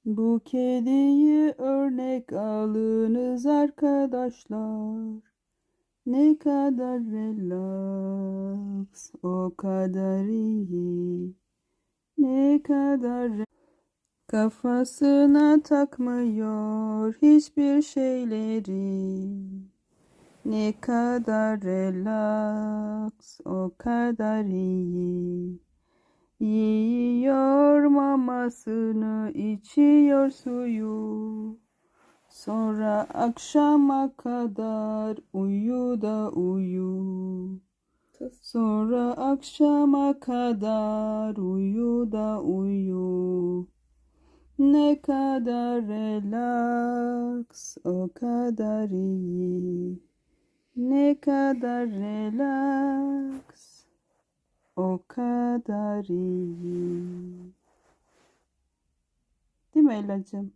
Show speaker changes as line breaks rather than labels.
Bu kediyi örnek alınız arkadaşlar. Ne kadar relax, o kadar iyi. Ne kadar kafasına takmıyor hiçbir şeyleri. Ne kadar relax, o kadar iyi. Yiyor mamasını, içiyor suyu. Sonra akşama kadar uyu da uyu. Sonra akşama kadar uyu da uyu. Ne kadar relax, o kadar iyi. Ne kadar relax, o kadar iyi. Değil mi Elacığım?